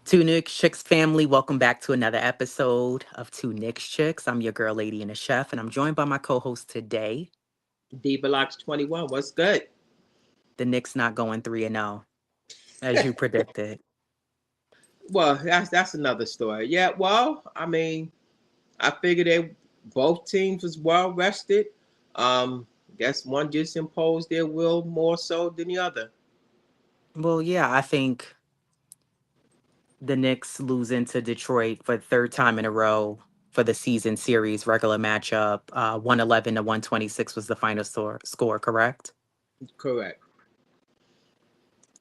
Two Knicks Chicks family, welcome back to another episode of Two Knicks Chicks. I'm your girl, lady, and a chef, and I'm joined by my co-host today. Diva Locks 21. What's good? The Knicks not going 3-0, as you predicted. Well, that's another story. Yeah, well, I mean, I figured they both teams was well rested. Guess one just imposed their will more so than the other. Well, yeah, I think the Knicks losing to Detroit for the third time in a row for the season series regular matchup. 111 to 126 was the final score, correct? Correct.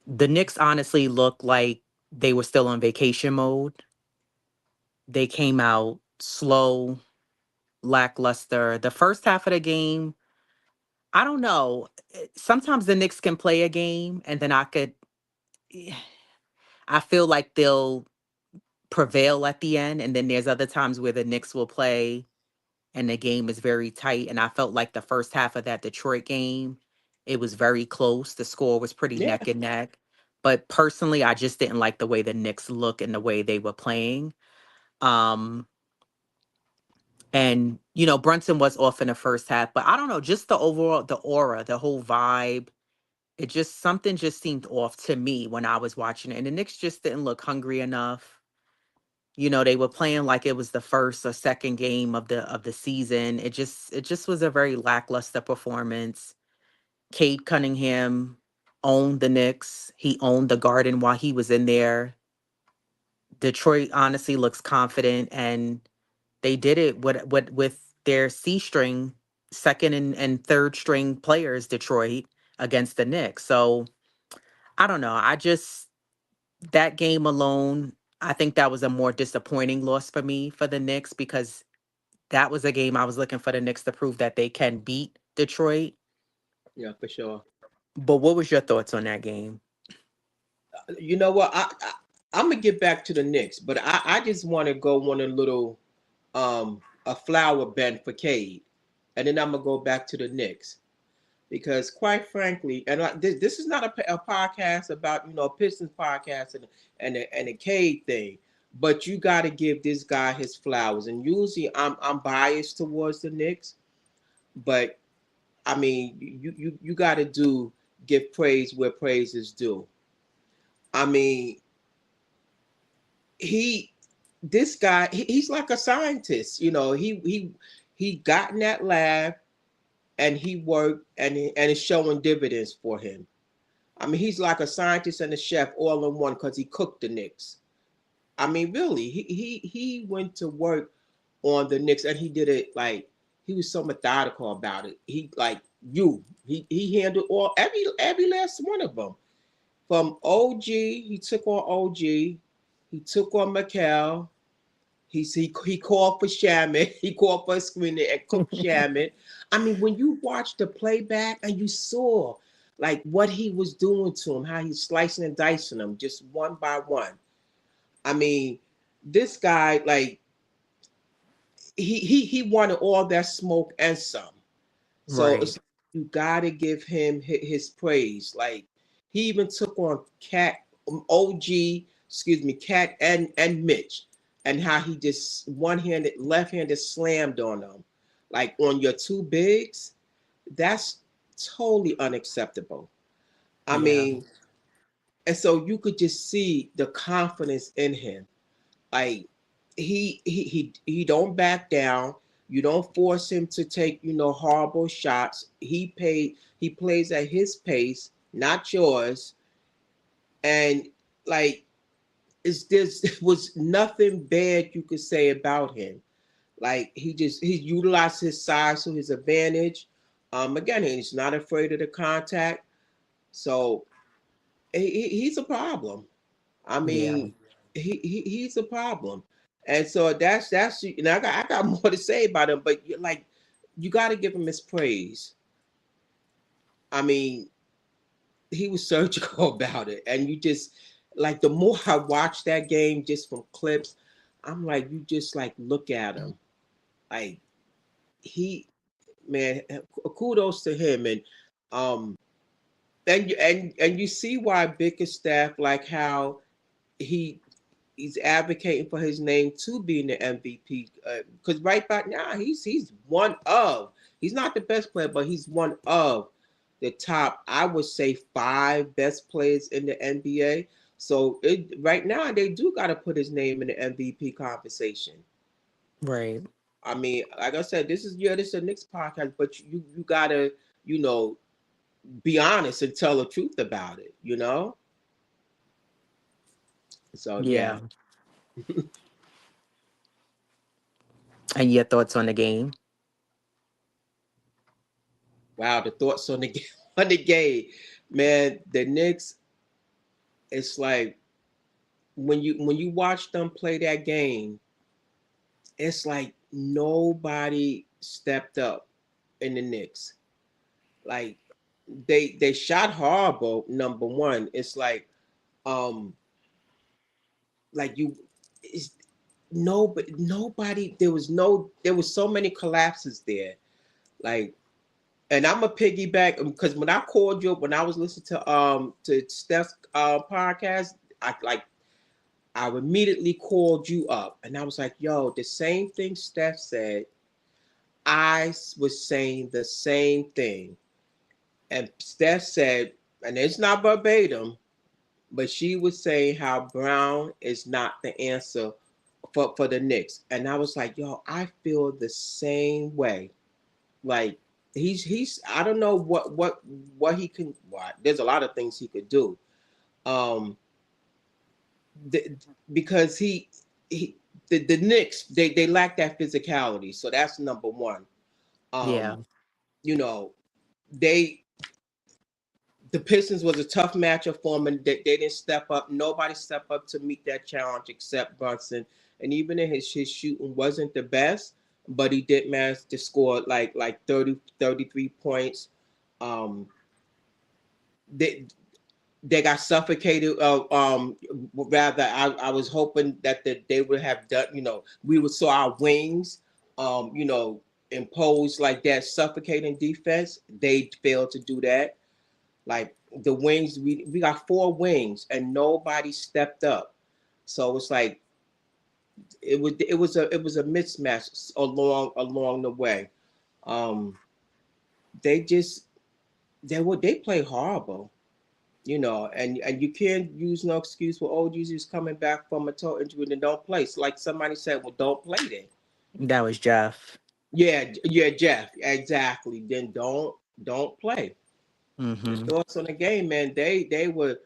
The Knicks honestly looked like they were still on vacation mode. They came out slow, lackluster. The first half of the game, I don't know. Sometimes the Knicks can play a game and then I feel like they'll prevail at the end. And then there's other times where the Knicks will play and the game is very tight. And I felt like the first half of that Detroit game, it was very close. The score was pretty Yeah. neck and neck. But personally, I just didn't like the way the Knicks look and the way they were playing. Um, and Brunson was off in the first half, but I don't know, just the overall, the aura, the whole vibe. It just something just seemed off to me when I was watching it. And the Knicks just didn't look hungry enough. They were playing like it was the first or second game of the season. It just was a very lackluster performance. Cade Cunningham owned the Knicks. He owned the Garden while he was in there. Detroit honestly looks confident, and they did it with their C string, second and third string players, Detroit, against the Knicks. So I don't know. That game alone, I think that was a more disappointing loss for me for the Knicks because that was a game I was looking for the Knicks to prove that they can beat Detroit. Yeah, for sure. But what was your thoughts on that game? You know what? I'm gonna get back to the Knicks, but I just want to go on a little a flower bend for Cade, and then I'm gonna go back to the Knicks. Because quite frankly, and this is not a podcast about Pistons podcast and the Cade thing, but you got to give this guy his flowers. And usually I'm biased towards the Knicks, but I mean you got to do give praise where praise is due. I mean he this guy he's like a scientist. He got in that lab and he worked and it's showing dividends for him. I mean, he's like a scientist and a chef all in one because he cooked the Knicks. I mean, really, he went to work on the Knicks and he did it like he was so methodical about it. He handled all every last one of them. From OG, he took on OG, he took on McHale, he called for Shamit. He called for a screener and cooked Shamit. I mean, when you watched the playback and you saw like what he was doing to him, how he's slicing and dicing them just one by one. I mean, this guy like he wanted all that smoke and some. So Right. it's you gotta give him his praise. Like he even took on Cat OG, excuse me, Cat and Mitch, and how he just one-handed, left-handed slammed on them, like on your two bigs. That's totally unacceptable. I Yeah. mean, and so you could just see the confidence in him. Like he don't back down. You don't force him to take horrible shots. He plays at his pace, not yours. And like there's was nothing bad you could say about him. Like he utilized his size to his advantage. Again, he's not afraid of the contact. So he's a problem. I Yeah. mean, he's a problem, and so that's and I got more to say about him, but like you got to give him his praise. I mean, he was surgical about it, and you just like the more I watch that game just from clips, I'm like you just like look at him, like he man, kudos to him, um and you see why Bickerstaff like how he he's advocating for his name to be in the MVP because right back now he's one of he's not the best player, but he's one of the top, I would say, five best players in the NBA. So right now they do got to put his name in the MVP conversation. Right. I mean, like I said, this is a Knicks podcast, but you gotta you know be honest and tell the truth about it. So yeah. Yeah. And your thoughts on the game? Wow, the thoughts on the on the game, man. The Knicks, it's like when you watch them play that game, it's like nobody stepped up in the Knicks. Like they shot horrible. Number one, it's um like you, it's nobody. There was so many collapses there. Like, and I'm a piggyback because when I called you up when I was listening to Steph's podcast, I immediately called you up and I was like, yo, the same thing Steph said, was saying the same thing. And Steph said, and it's not verbatim, but she was saying how Brown is not the answer for the Knicks. And I was like, yo, I feel the same way. Like he's I don't know what he can. What there's a lot of things he could do. Um, the, because he the Knicks they lack that physicality, so that's number one. Yeah. Um, you know they the Pistons was a tough matchup for them, and they didn't step up. Nobody stepped up to meet that challenge except Brunson. And even in his shooting wasn't the best, but he did manage to score like 33 points. Um, they they got suffocated. Rather, I was hoping that they would have done. We would saw our wings. Impose like that suffocating defense. They failed to do that. Like the wings, we got four wings and nobody stepped up. So it's like it was a mismatch along the way. Um, they just they play horrible, and you can't use no excuse for Jesus coming back from a toe injury and don't play. It's like somebody said, well, don't play then. That was Jeff. Yeah, Jeff, exactly. Then don't play. The Mm-hmm. thoughts on the game, man. They were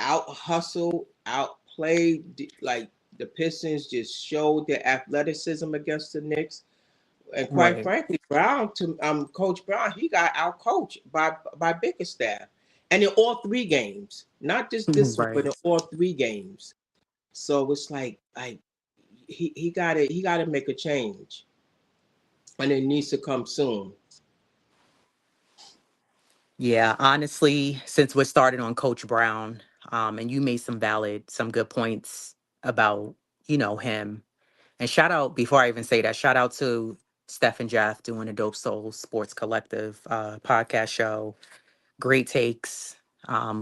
out hustle, outplayed. Like the Pistons just showed their athleticism against the Knicks. And quite Right. frankly, Brown to Coach Brown, he got out coached by Bickerstaff, and in all three games, not just this one, but Right. in all three games. So it's like he got to make a change, and it needs to come soon. Yeah. Honestly, since we're starting on Coach Brown, and you made some good points about, him. And shout out, before I even say that, shout out to Steph and Jeff doing the Dope Soul Sports Collective podcast show. Great takes.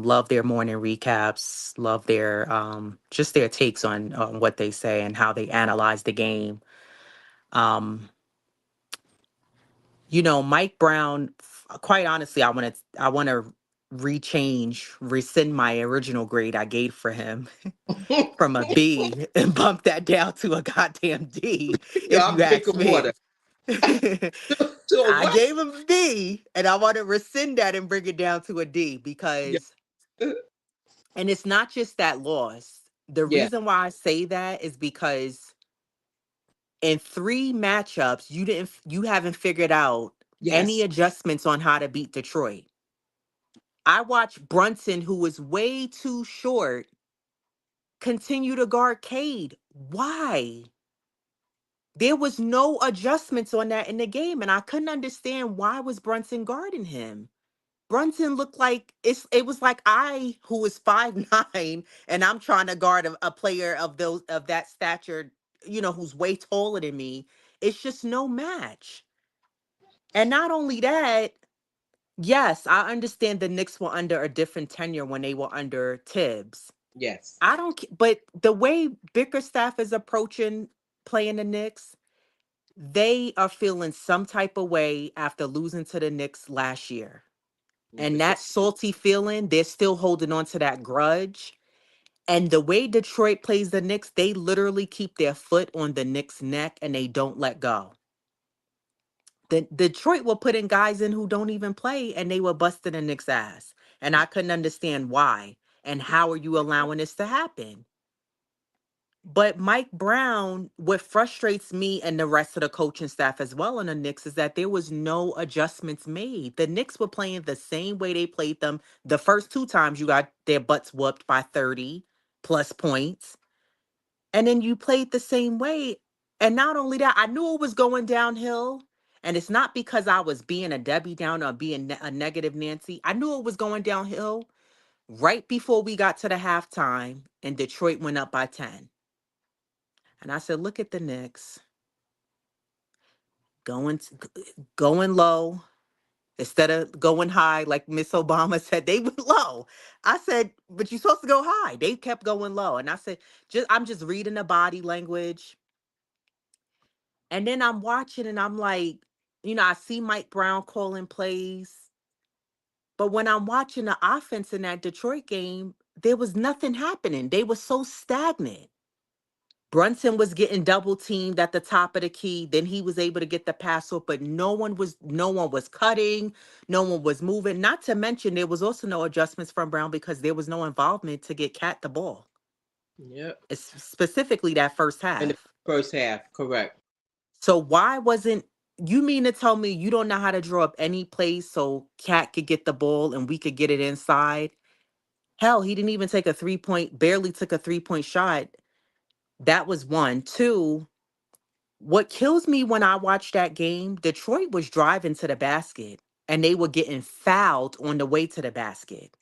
Love their morning recaps. Love their just their takes on what they say and how they analyze the game. Um, Mike Brown. Quite honestly, I want to rescind my original grade I gave for him from a B and bump that down to a goddamn D. Yeah, If I'm you ask drinking water. me. So I what? gave him a D, and I want to rescind that and bring it down to a D Yeah, because, and it's not just that loss. The yeah, reason why I say that is because in three matchups, you haven't figured out any yes, adjustments on how to beat Detroit. I watched Brunson, who was way too short, continue to guard Cade. Why? There was no adjustments on that in the game, and I couldn't understand why was Brunson guarding him. Brunson looked like it was like I, who was 5'9", and I'm trying to guard a player of that stature, who's way taller than me. It's just no match. And not only that, yes, I understand the Knicks were under a different tenure when they were under Tibbs. Yes. I don't, but the way Bickerstaff is approaching playing the Knicks, they are feeling some type of way after losing to the Knicks last year. And Because that salty feeling, they're still holding on to that grudge. And the way Detroit plays the Knicks, they literally keep their foot on the Knicks' neck and they don't let go. The Detroit will put in guys in who don't even play and they were busting the Knicks' ass. And I couldn't understand why. And how are you allowing this to happen? But Mike Brown, what frustrates me and the rest of the coaching staff as well on the Knicks is that there was no adjustments made. The Knicks were playing the same way they played them the first two times you got their butts whooped by 30 plus points. And then you played the same way. And not only that, I knew it was going downhill. And it's not because I was being a Debbie Downer or being a negative Nancy. I knew it was going downhill right before we got to the halftime and Detroit went up by 10. And I said, look at the Knicks going going low instead of going high, like Miss Obama said. They went low. I said, but you're supposed to go high. They kept going low. And I said, I'm just reading the body language. And then I'm watching and I'm like, I see Mike Brown calling plays. But when I'm watching the offense in that Detroit game, there was nothing happening. They were so stagnant. Brunson was getting double teamed at the top of the key. Then he was able to get the pass off, but no one was cutting, no one was moving. Not to mention there was also no adjustments from Brown because there was no involvement to get Cat the ball. Yep. It's specifically that first In the half. first half, correct. So why wasn't you mean to tell me you don't know how to draw up any plays so Cat could get the ball and we could get it inside? Hell, he didn't even take a 3-point, barely took a 3-point shot. That was one. Two, what kills me when I watch that game, Detroit was driving to the basket and they were getting fouled on the way to the basket.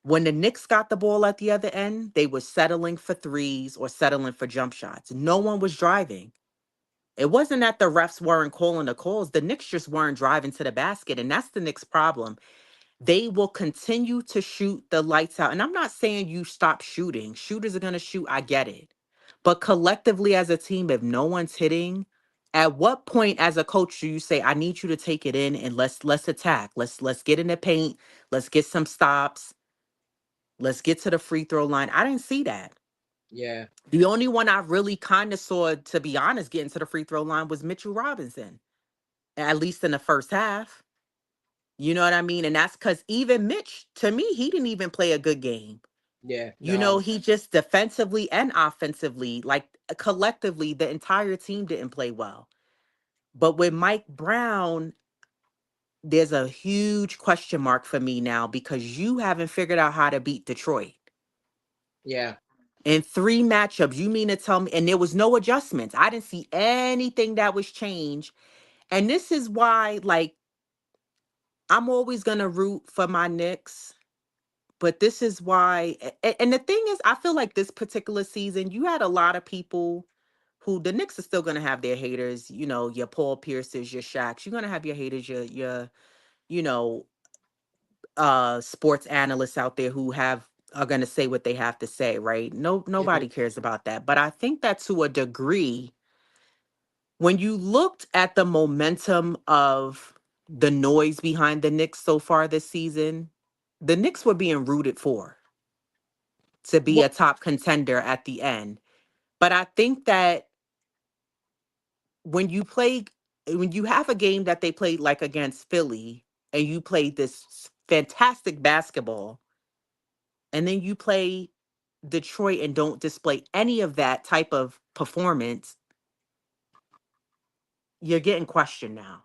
When the Knicks got the ball at the other end, they were settling for threes or settling for jump shots. No one was driving. It wasn't that the refs weren't calling the calls. The Knicks just weren't driving to the basket. And that's the Knicks' problem. They will continue to shoot the lights out. And I'm not saying you stop shooting. Shooters are going to shoot. I get it. But collectively as a team, if no one's hitting, at what point as a coach do you say, I need you to take it in and let's attack. Let's get in the paint. Let's get some stops. Let's get to the free throw line. I didn't see that. Yeah. The only one I really kind of saw, to be honest, getting to the free throw line was Mitchell Robinson, at least in the first half. You know what I mean? And that's because even Mitch, to me, he didn't even play a good game. Yeah. No. He just defensively and offensively, like collectively, the entire team didn't play well. But with Mike Brown, there's a huge question mark for me now because you haven't figured out how to beat Detroit. Yeah. In three matchups, you mean to tell me, and there was no adjustments. I didn't see anything that was changed. And this is why, like, I'm always gonna root for my Knicks, but this is why. And the thing is, I feel like this particular season, you had a lot of people who the Knicks are still gonna have their haters. Your Paul Pierces, your Shaqs. You're gonna have your haters, your you know sports analysts out there who are gonna say what they have to say, right? No, Mhm. nobody cares about that. But I think that to a degree, when you looked at the momentum of the noise behind the Knicks so far this season, the Knicks were being rooted for to be Well, a top contender at the end. But I think that when you play, when you have a game that they played like against Philly and you played this fantastic basketball, and then you play Detroit and don't display any of that type of performance, you're getting questioned now.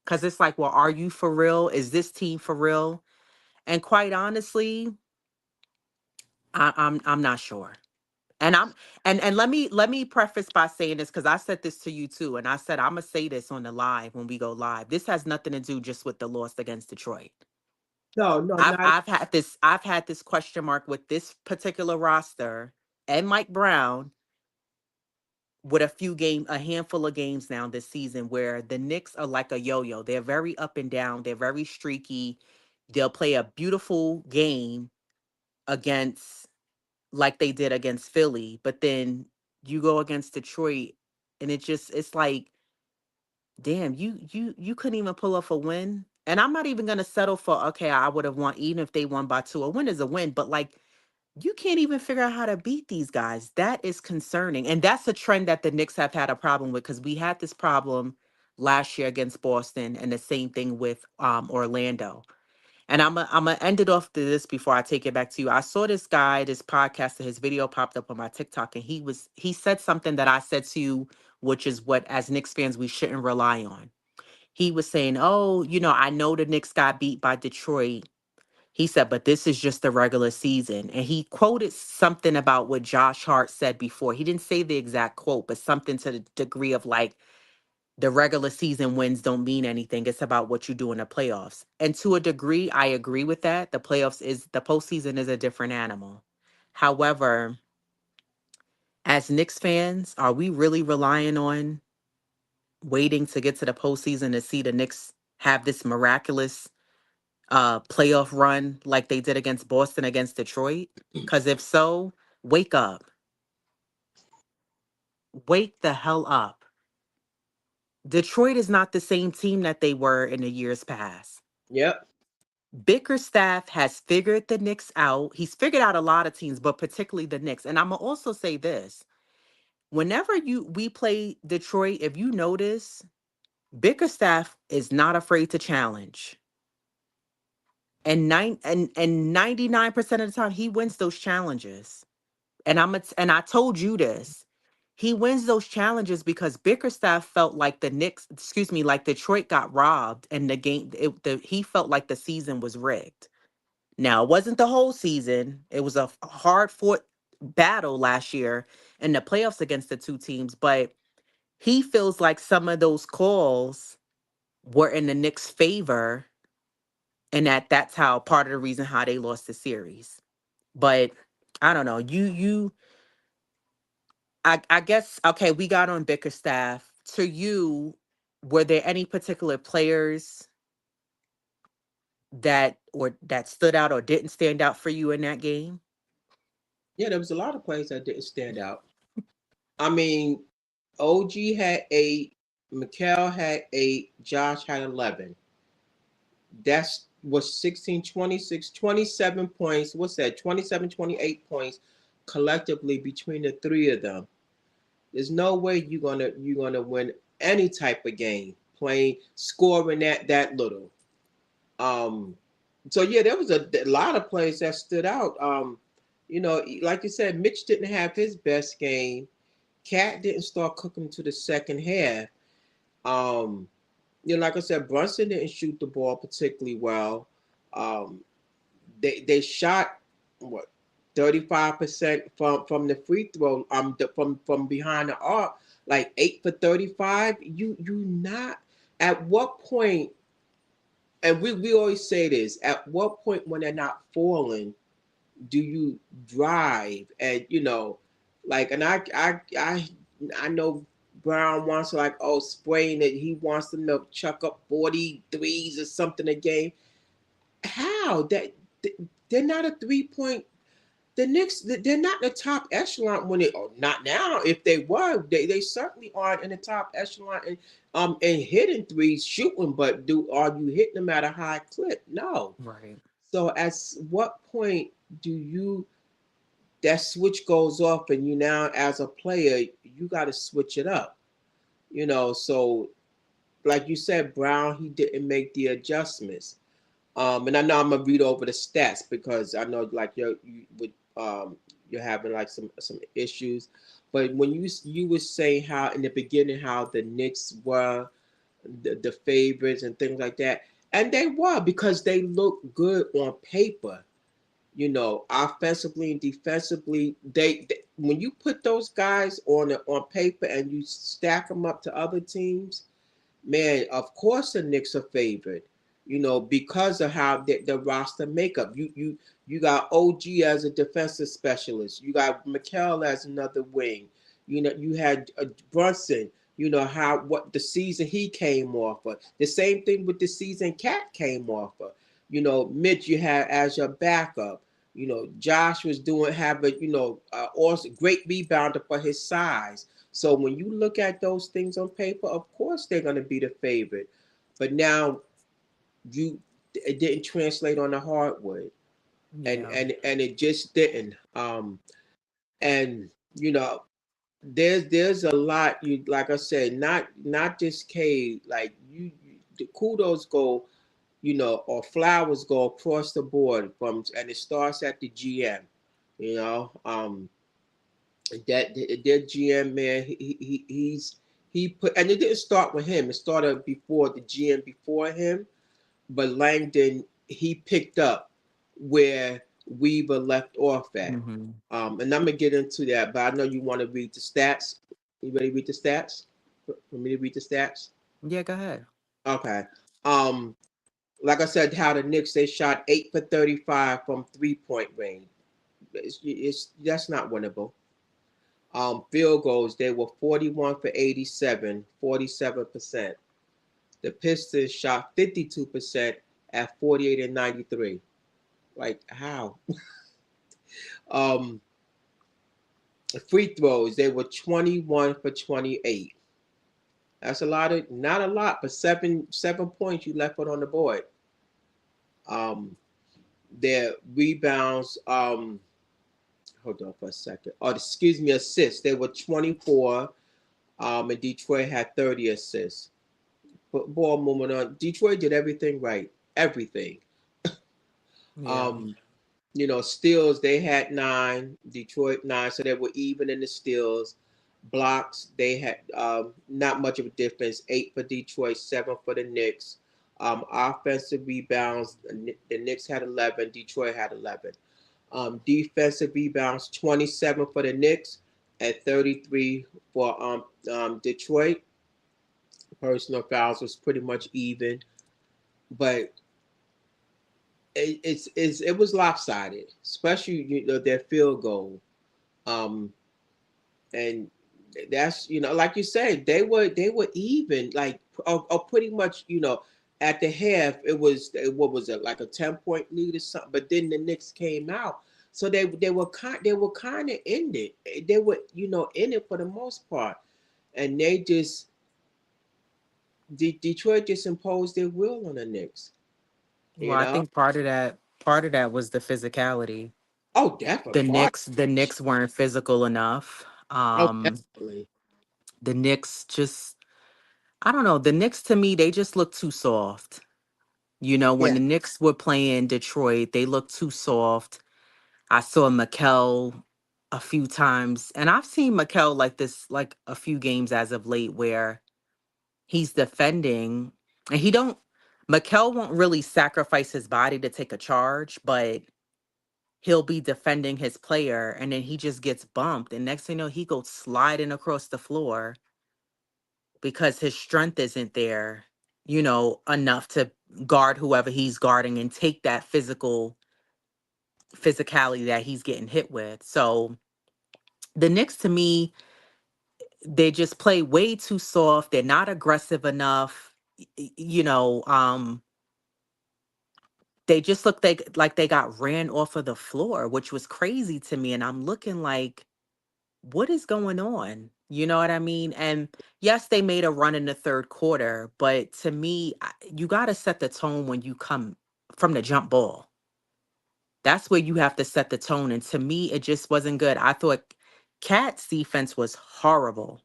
Because it's like, well, are you for real? Is this team for real? And quite honestly, I'm not sure. And let me preface by saying this because I said this to you too, and I said I'm gonna say this on the live when we go live. This has nothing to do just with the loss against Detroit. no, no, I've not I've had this I've had this question mark with this particular roster and Mike Brown with a handful of games now this season where the Knicks are like a yo-yo. They're very up and down. They're very streaky. They'll play a beautiful game against like they did against Philly, but then you go against Detroit and it's like, damn, you couldn't even pull off a win. And I'm not even gonna settle for, okay, I would have won even if they won by two. A win is a win, but like, you can't even figure out how to beat these guys. That is concerning. And that's a trend that the Knicks have had a problem with, because we had this problem last year against Boston and the same thing with Orlando. And I'm gonna end it off to this before I take it back to you. I saw this guy, this podcaster, his video popped up on my TikTok, and he said something that I said to you, which is what as Knicks fans we shouldn't rely on. He was saying, "Oh, I know the Knicks got beat by Detroit." He said, "But this is just the regular season." And he quoted something about what Josh Hart said before. He didn't say the exact quote, but something to the degree of like, the regular season wins don't mean anything. It's about what you do in the playoffs. And to a degree, I agree with that. The postseason is a different animal. However, as Knicks fans, are we really relying on waiting to get to the postseason to see the Knicks have this miraculous playoff run like they did against Boston, against Detroit? Because if so, wake up. Wake the hell up. Detroit is not the same team that they were in the years past. Yep. Bickerstaff has figured the Knicks out. He's figured out a lot of teams, but particularly the Knicks. And I'm gonna also say this: whenever we play Detroit, if you notice, Bickerstaff is not afraid to challenge. And 99% of the time he wins those challenges. And I told you this. He wins those challenges because Bickerstaff felt like the Knicks, excuse me, like Detroit got robbed and he felt like the season was rigged. Now, it wasn't the whole season. It was a hard fought battle last year in the playoffs against the two teams, but he feels like some of those calls were in the Knicks' favor, and that's how part of the reason how they lost the series. But I don't know. I guess, okay, we got on Bickerstaff. To you, were there any particular players that stood out or didn't stand out for you in that game? Yeah, there was a lot of plays that didn't stand out. I mean, OG had 8, Mikal had 8, Josh had 11. That's was 16, 26, 27 points. What's that? 27, 28 points collectively between the three of them. There's no way you're gonna win any type of game playing scoring that little. Um, so yeah, there was a lot of plays that stood out. Like you said, Mitch didn't have his best game. Cat didn't start cooking to the second half. Um, like I said, Brunson didn't shoot the ball particularly well. Um, they shot what 35% from the free throw from behind the arc, like 8 for 35. You not at what point? And we always say this: at what point when they're not falling, do you drive? And like, and I know Brown wants to, like, oh, spraying it. He wants them to chuck up 43s or something a game. How that they're not a 3 point. The Knicks, they're not in the top echelon when they, oh, not now. If they were, they certainly aren't in the top echelon and hitting threes, shooting. But are you hitting them at a high clip? No. Right. So at what point do you that switch goes off and you now as a player you got to switch it up? So like you said, Brown, he didn't make the adjustments. And I know I'm gonna read over the stats because I know like you're having like some issues. But when you were saying how in the beginning how the Knicks were the favorites and things like that, and they were because they looked good on paper. Offensively and defensively, they when you put those guys on paper and you stack them up to other teams, man, of course the Knicks are favored. Because of how the roster makeup. You got OG as a defensive specialist. You got Mikal as another wing. You had Brunson. How what the season he came off of. The same thing with the season Cat came off of. Mitch you had as your backup. Josh was doing having also great rebounder for his size. So when you look at those things on paper, of course they're going to be the favorite. But now you it didn't translate on the hardwood, and Yeah. and it just didn't. And there's a lot, you like I said, not just K, like the kudos go, or flowers go across the board, and it starts at the GM. You know, that their GM, man, he put, and it didn't start with him. It started before the GM before him, but Langdon, he picked up where Weaver left off at. Hmm. And I'm gonna get into that, but I know you want to read the stats. You ready to read the stats? For me to read the stats? Yeah, go ahead. Okay. Um, like I said, how the Knicks, they shot 8 for 35 from 3-point range. That's not winnable. Field goals, they were 41 for 87, 47%. The Pistons shot 52% at 48 and 93. Like how? Um, Free throws, they were 21 for 28. That's a lot of, not a lot, but 7 points you left it on the board. Um, their rebounds, hold on for a second. Oh, excuse me, assists. They were 24. And Detroit had 30 assists. But ball movement on. Detroit did everything right. Everything. Yeah. Um, steals, they had 9. Detroit 9, so they were even in the steals. Blocks, they had not much of a difference. 8 for Detroit, 7 for the Knicks. Offensive rebounds, the Knicks had 11. Detroit had 11. Defensive rebounds, 27 for the Knicks and 33 for Detroit. Personal fouls was pretty much even, but it was lopsided, especially their field goal. Um, and that's, like you said, they were even, like, or pretty much, at the half it was, what was it, like a 10-point lead or something, but then the Knicks came out, so they were kind of in it, they were, in it for the most part, and they just, Detroit just imposed their will on the Knicks, you Well, I know. think part of that was the physicality. Oh, definitely The part. Knicks the Knicks weren't physical enough. Oh, definitely. The Knicks just, I don't know, the Knicks to me, they just look too soft. When Yeah, the Knicks were playing Detroit, they looked too soft. I saw Mikel a few times, and I've seen Mikel like this, like a few games as of late, where he's defending, and he don't. Mikel won't really sacrifice his body to take a charge, but he'll be defending his player, and then he just gets bumped, and next thing you know, he goes sliding across the floor because his strength isn't there, enough to guard whoever he's guarding and take that physicality that he's getting hit with. So the Knicks to me, they just play way too soft. They're not aggressive enough. They just look like they got ran off of the floor, which was crazy to me. And I'm looking like, what is going on? You know what I mean? And yes, they made a run in the third quarter, but to me, you got to set the tone when you come from the jump ball. That's where you have to set the tone. And to me, it just wasn't good. I thought Cat's defense was horrible.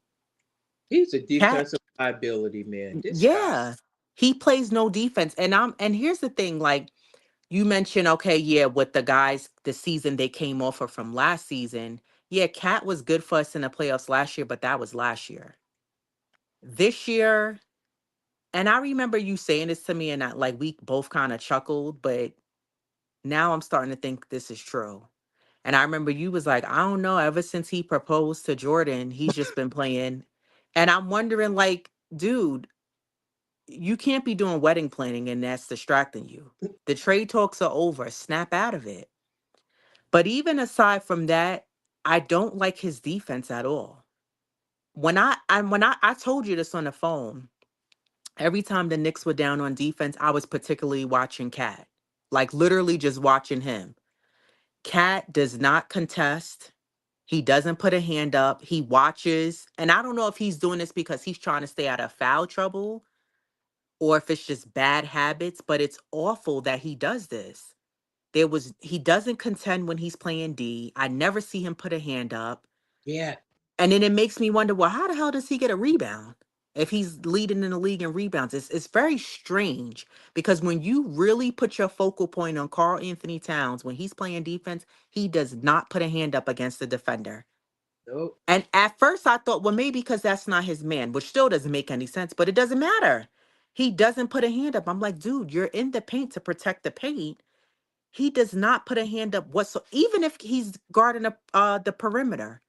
he's a Cat, defensive liability, man. This guy. yeah, he plays no defense. And here's the thing, like you mentioned, okay, yeah, with the guys, the season they came off of from last season. Yeah, Cat was good for us in the playoffs last year, but that was last year. This year, and I remember you saying this to me, and like we both kind of chuckled, but now I'm starting to think this is true. And I remember you was like, I don't know, ever since he proposed to Jordan, he's just been playing. And I'm wondering, like, dude, you can't be doing wedding planning and that's distracting you. The trade talks are over. Snap out of it. But even aside from that, I don't like his defense at all. When I told you this on the phone, every time the Knicks were down on defense, I was particularly watching Cat. Like literally just watching him. Cat does not contest. He doesn't put a hand up. He watches. And I don't know if he's doing this because he's trying to stay out of foul trouble or if it's just bad habits, but it's awful that he does this. He doesn't contend when he's playing D. I never see him put a hand up. Yeah. And then it makes me wonder, well, how the hell does he get a rebound? If he's leading in the league in rebounds, it's very strange because when you really put your focal point on Carl Anthony Towns, when he's playing defense, he does not put a hand up against the defender. Nope. And at first I thought, well, maybe because that's not his man, which still doesn't make any sense, but it doesn't matter. He doesn't put a hand up. I'm like, dude, you're in the paint to protect the paint. He does not put a hand up whatsoever, even if he's guarding the perimeter.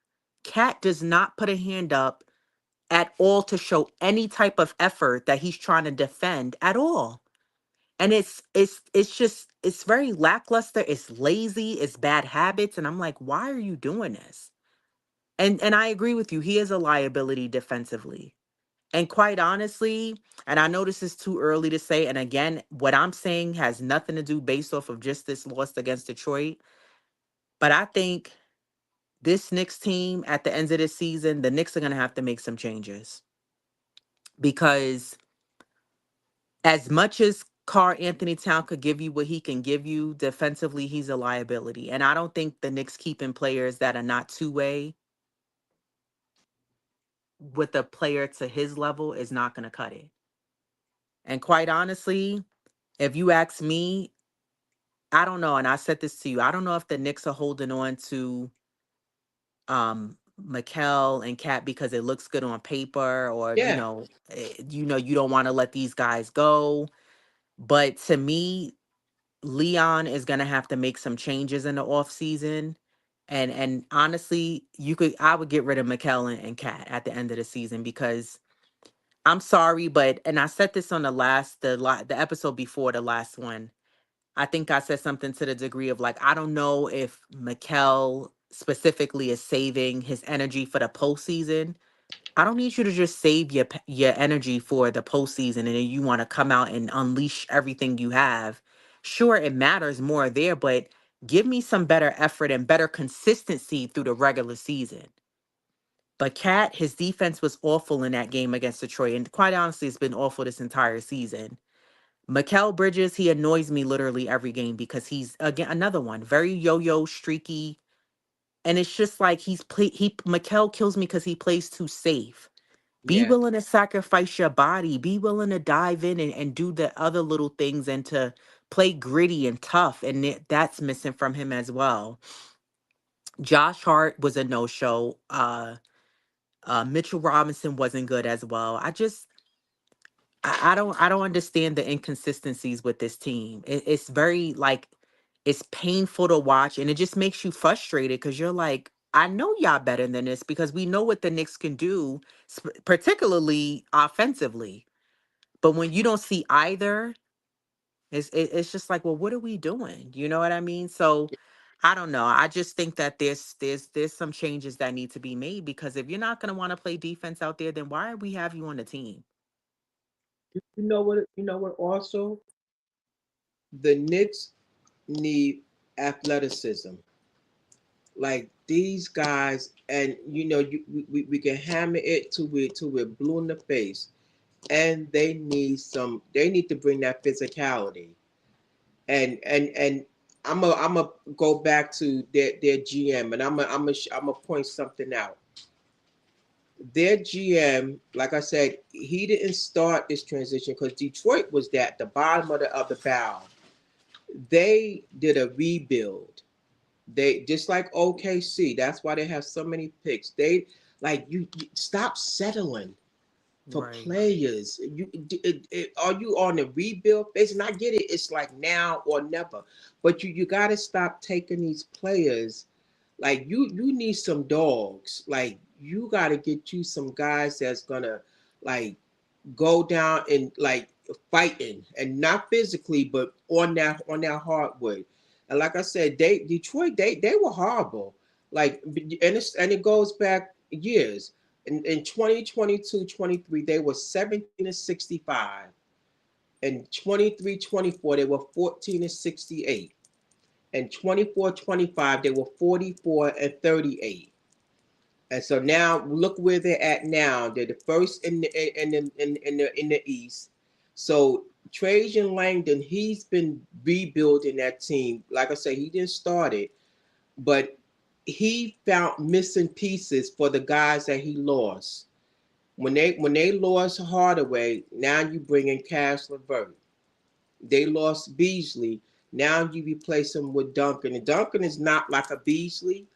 Cat does not put a hand up at all to show any type of effort that he's trying to defend at all. And it's very lackluster, it's lazy, it's bad habits. And I'm like, why are you doing this? And I agree with you, he is a liability defensively. And quite honestly, and I know this is too early to say, and again, what I'm saying has nothing to do based off of just this loss against Detroit. But I think this Knicks team at the end of this season, the Knicks are gonna have to make some changes. Because as much as Carl Anthony Town could give you what he can give you defensively, he's a liability. And I don't think the Knicks keeping players that are not two-way with a player to his level is not going to cut it. And quite honestly, if you ask me, I don't know. And I said this to you. I don't know if the Knicks are holding on to Mikel and Cat because it looks good on paper, or Yeah. you don't want to let these guys go. But to me, Leon is gonna have to make some changes in the off season. And honestly, I would get rid of McKellen and Cat at the end of the season because I'm sorry, but and I said this on the episode before the last one. I think I said something to the degree of like, I don't know if McKell specifically is saving his energy for the postseason. I don't need you to just save your energy for the postseason and then you want to come out and unleash everything you have. Sure, it matters more there, but give me some better effort and better consistency through the regular season. But Cat, his defense was awful in that game against Detroit, and quite honestly, it's been awful this entire season. Mikal Bridges, he annoys me literally every game because he's again another one, very yo-yo, streaky, and it's just like Mikal kills me because he plays too safe. Be Yeah. willing to sacrifice your body. Be willing to dive in and do the other little things and to play gritty and tough. And that's missing from him as well. Josh Hart was a no-show. Mitchell Robinson wasn't good as well. I don't understand the inconsistencies with this team. It's very like it's painful to watch and it just makes you frustrated because you're like, I know y'all better than this because we know what the Knicks can do, particularly offensively. But when you don't see either, it's just like, well, what are we doing? You know what I mean? So I don't know. I just think that there's some changes that need to be made because if you're not going to want to play defense out there, then why we have you on the team? You know what? You know what? Also, the Knicks need athleticism. Like these guys, and we can hammer it to we're blue in the face, and they need to bring that physicality. And I'm a go back to their GM, and I'm a point something out. Their GM, like I said, he didn't start this transition because Detroit was at the bottom of the barrel. They did a rebuild. They just like OKC. That's why they have so many picks. They like you stop settling for Right. players. Are you on the rebuild phase? And I get it. It's like now or never. But you got to stop taking these players. Like you need some dogs. Like you got to get you some guys that's gonna like go down and like fighting and not physically, but on that hardwood. And like I said, Detroit they were horrible. Like and it goes back years. In 2022-23, they were 17-65. In 23-24, they were 14-68. and 24-25 they were 44-38. And so now look where they're at now. They're the first in the East. So Trajan Langdon, he's been rebuilding that team. Like I say, he didn't start it, but he found missing pieces for the guys that he lost. When they lost Hardaway, now you bring in Cass LeVert. They lost Beasley. Now you replace him with Duncan. And Duncan is not like a Beasley,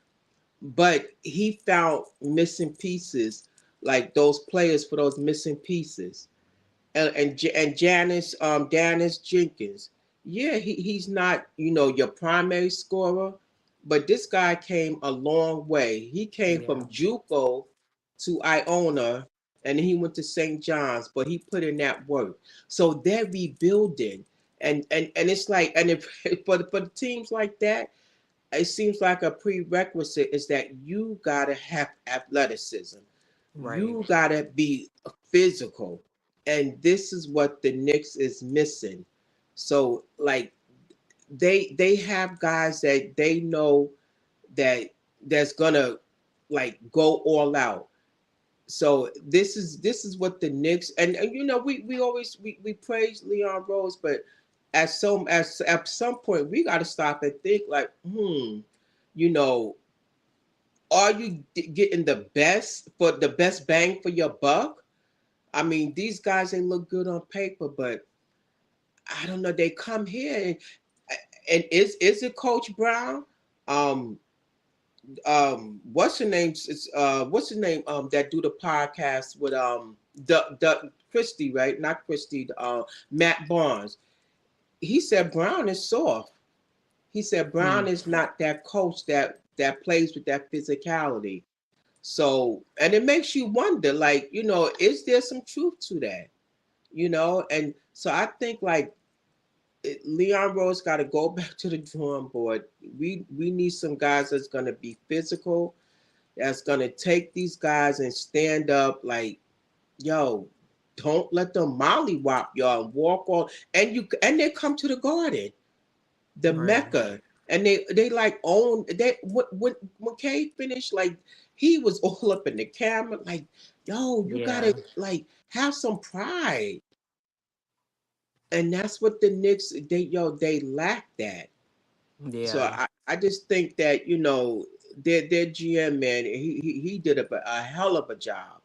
but he found missing pieces, like those players for those missing pieces. And Janice Jenkins, yeah, he's not your primary scorer, but this guy came a long way. He came Yeah. from JUCO to Iona, and he went to St. John's, but he put in that work. So they're rebuilding, and it's like, and if for the teams like that, it seems like a prerequisite is that you gotta have athleticism. Right. You gotta be physical, and this is what the Knicks is missing. So like they have guys that they know that's gonna like go all out. So this is what the Knicks, and we always we praise Leon Rose, but at some point we got to stop and think like, you know, are you getting the best bang for your buck? I mean, these guys they look good on paper, but I don't know. They come here and is it Coach Brown? Um, what's her name? What's her name? That do the podcast with the Christie, right? Not Christie. Matt Barnes. He said Brown is soft. He said Hmm. Brown is not that coach that plays with that physicality. So, and it makes you wonder, like, is there some truth to that? And so I think like Leon Rose got to go back to the drawing board. We need some guys that's gonna be physical, that's gonna take these guys and stand up like, yo, don't let them mollywop y'all and walk on. And they come to the Garden, the Right. Mecca, and they like own they when K finished, like he was all up in the camera, like, yo, you gotta Yeah. like have some pride. And that's what the Knicks they lack that. So Yeah. I just think that their GM, man, he did a hell of a job.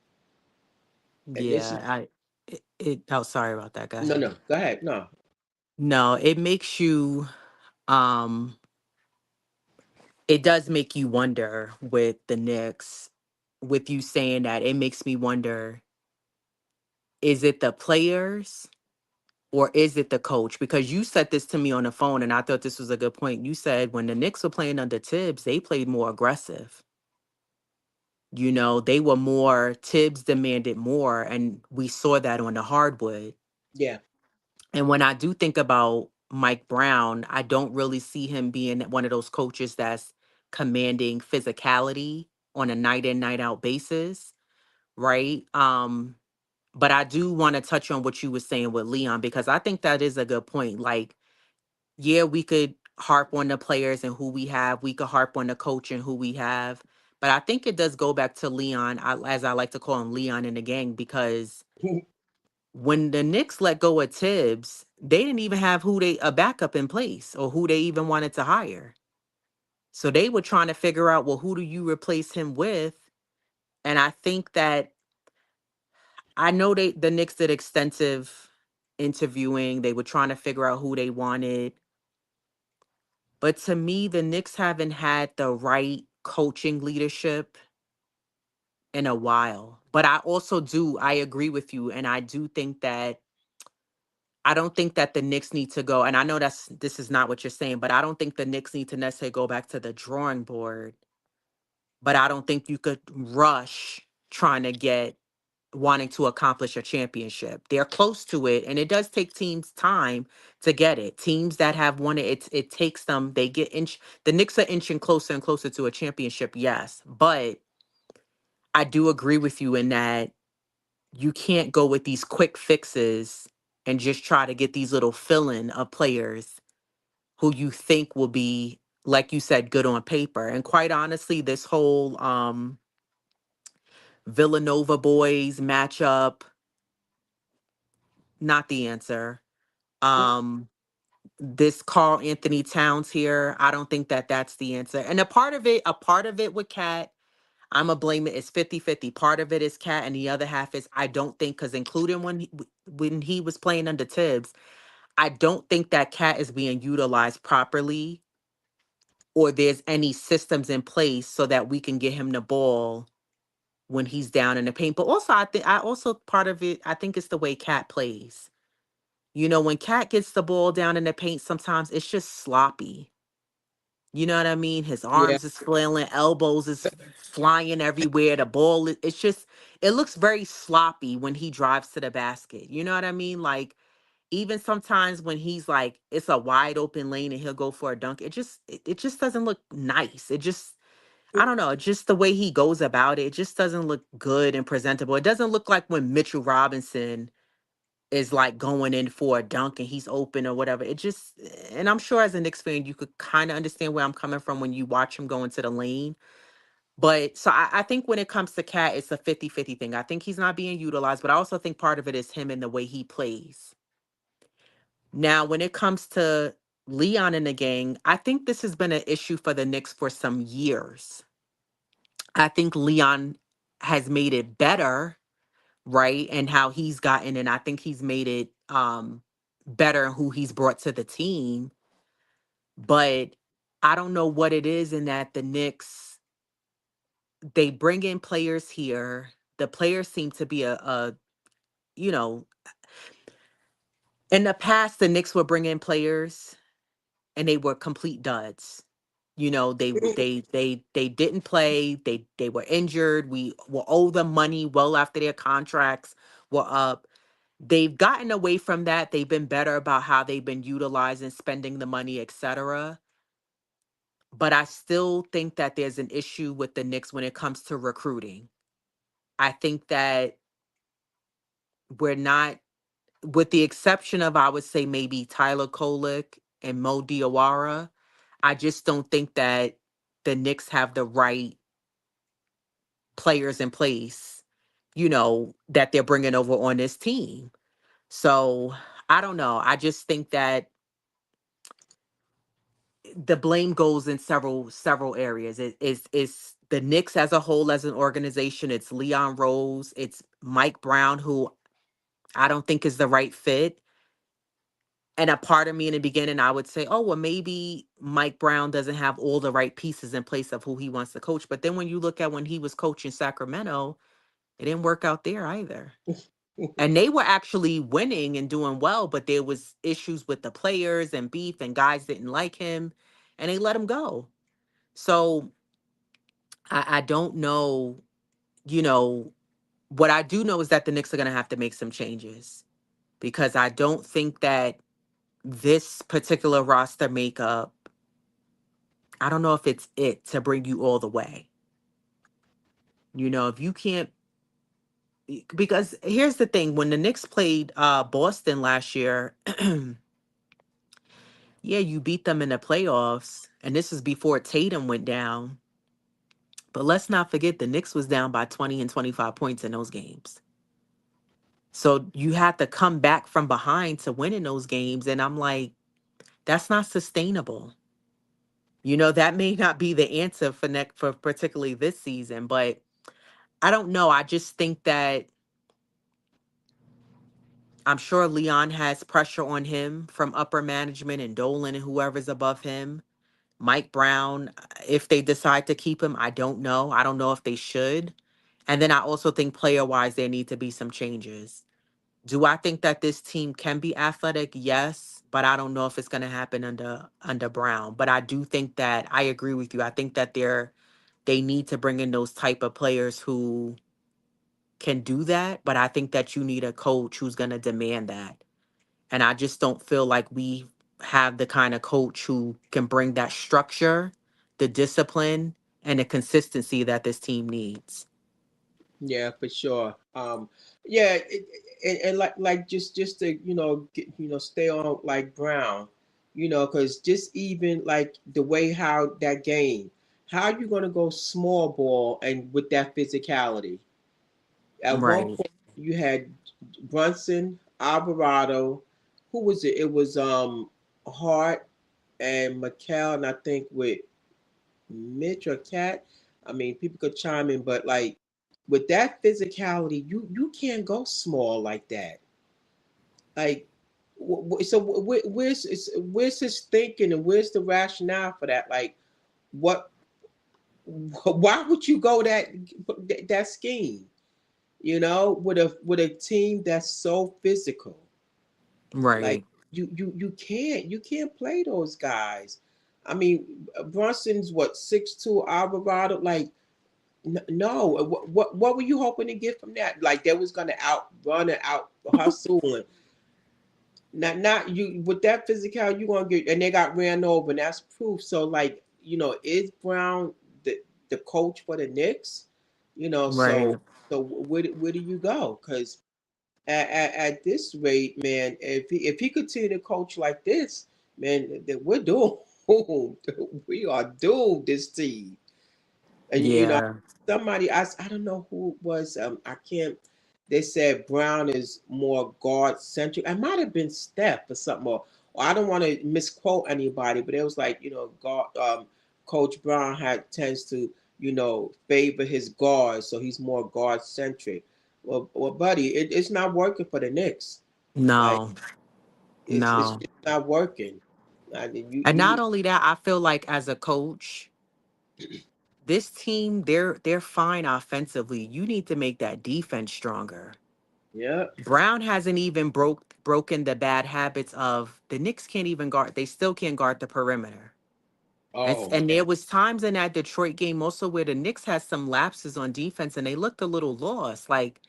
And this is Yeah. Oh, sorry about that. Go no, ahead. no, go ahead. No. No, it makes you um it does make you wonder with the Knicks, with you saying that, it makes me wonder, is it the players or is it the coach? Because you said this to me on the phone and I thought this was a good point. You said when the Knicks were playing under Tibbs, they played more aggressive. They were more, Tibbs demanded more, and we saw that on the hardwood. Yeah. And when I do think about Mike Brown, I don't really see him being one of those coaches that's commanding physicality on a night in, night out basis, right? But I do want to touch on what you were saying with Leon, because I think that is a good point. Like, yeah, we could harp on the players and who we have. We could harp on the coach and who we have. But I think it does go back to Leon, as I like to call him, Leon and the gang, because when the Knicks let go of Tibbs, they didn't even have a backup in place or who they even wanted to hire. So they were trying to figure out, well, who do you replace him with? And I think that, I know the Knicks did extensive interviewing. They were trying to figure out who they wanted. But to me, the Knicks haven't had the right coaching leadership in a while. But I agree with you. And I do think that, I don't think that the Knicks need to go. And I know this is not what you're saying, but I don't think the Knicks need to necessarily go back to the drawing board. But I don't think you could rush trying to wanting to accomplish a championship. They're close to it, and it does take teams time to get it. Teams that have won it, it takes them. They get inch. The Knicks are inching closer and closer to a championship. Yes, but I do agree with you in that you can't go with these quick fixes and just try to get these little fill-in of players who you think will be like you said, good on paper. And quite honestly, this whole Villanova boys matchup, not the answer. Um, this Carl Anthony Towns here, I don't think that that's the answer. And a part of it with Cat, I'm gonna blame it is 50-50. Part of it is Cat, and the other half is I don't think because including when he was playing under Tibbs, I don't think that Cat is being utilized properly, or there's any systems in place so that we can get him the ball when he's down in the paint. But also, I also part of it, I think it's the way Cat plays. You know, when Cat gets the ball down in the paint, sometimes it's just sloppy. You know what I mean? His Yeah. arms is flailing, elbows is flying everywhere. The ball, it's just, it looks very sloppy when he drives to the basket. You know what I mean? Like, even sometimes when he's like, it's a wide open lane and he'll go for a dunk, it just doesn't look nice. It just, I don't know, just the way he goes about it, it just doesn't look good and presentable. It doesn't look like when Mitchell Robinson is like going in for a dunk and he's open or whatever. It just, and I'm sure as a Knicks fan, you could kind of understand where I'm coming from when you watch him go into the lane. But so I think when it comes to Cat, it's a 50-50 thing. I think he's not being utilized, but I also think part of it is him and the way he plays. Now, when it comes to Leon and the gang, I think this has been an issue for the Knicks for some years. I think Leon has made it better, right? And how he's gotten, and I think he's made it better who he's brought to the team. But I don't know what it is in that the Knicks, they bring in players here. The players seem to be you know, in the past the Knicks would bring in players and they were complete duds. You know, they didn't play. They were injured. We will owe them money well after their contracts were up. They've gotten away from that. They've been better about how they've been utilizing, spending the money, etc. But I still think that there's an issue with the Knicks when it comes to recruiting. I think that we're not, with the exception of, I would say, maybe Tyler Kolek and Mo Diawara, I just don't think that the Knicks have the right players in place, that they're bringing over on this team. So I don't know. I just think that the blame goes in several areas. It's the Knicks as a whole as an organization. It's Leon Rose. It's Mike Brown, who I don't think is the right fit. And a part of me in the beginning, I would say, oh, well, maybe Mike Brown doesn't have all the right pieces in place of who he wants to coach. But then when you look at when he was coaching Sacramento, it didn't work out there either. And they were actually winning and doing well, but there was issues with the players and beef, and guys didn't like him, and they let him go. So I don't know, you know, what I do know is that the Knicks are going to have to make some changes, because I don't think that this particular roster makeup, I don't know if it's it to bring you all the way. If you can't, because here's the thing, when the Knicks played Boston last year, yeah, you beat them in the playoffs, and this is before Tatum went down. But let's not forget the Knicks was down by 20 and 25 points in those games. So you had to come back from behind to win in those games. And I'm like, that's not sustainable. That may not be the answer for particularly this season, but I don't know. I just think that I'm sure Leon has pressure on him from upper management and Dolan and whoever's above him. Mike Brown, if they decide to keep him, I don't know. I don't know if they should. And then I also think player wise, there need to be some changes. Do I think that this team can be athletic? Yes, but I don't know if it's going to happen under Brown. But I do think that I agree with you. I think that they need to bring in those type of players who can do that. But I think that you need a coach who's going to demand that. And I just don't feel like we have the kind of coach who can bring that structure, the discipline, and the consistency that this team needs. Yeah, for sure. Yeah, and like just to stay on like Brown. because just even like the way how that game, how you gonna go small ball and with that physicality? At one Right. point, you had Brunson, Alvarado. Who was it? It was Hart and McCall, and I think with Mitch or Cat. I mean, people could chime in, but like with that physicality, you can't go small like that. Like, so where's his thinking and where's the rationale for that? Like, what? Why would you go that scheme? With a team that's so physical. Like Right. you can't play those guys. I mean, Brunson's what 6'2", Alvarado. Like, no, what were you hoping to get from that? Like they was gonna outrun and out hustle and not you with that physical you gonna get, and they got ran over, and that's proof. So like is Brown the coach for the Knicks? Right. So where do you go? Because at this rate, man, if he continue to coach like this, man, then we're doomed. We are doomed. This team, and Yeah. somebody I don't know who it was. I can't. They said Brown is more guard centric. I might have been Steph or something. Or I don't want to misquote anybody, but it was like guard. Coach Brown had tends to favor his guards, so he's more guard centric. Well, buddy, it's not working for the Knicks. Like No. it's No. just not working. I mean, And you not only that, I feel like as a coach, this team, they're fine offensively. You need to make that defense stronger. yeah. Brown hasn't even broken the bad habits of the Knicks can't even guard. They still can't guard the perimeter. Oh, And there was times in that Detroit game also where the Knicks had some lapses on defense and they looked a little lost. Like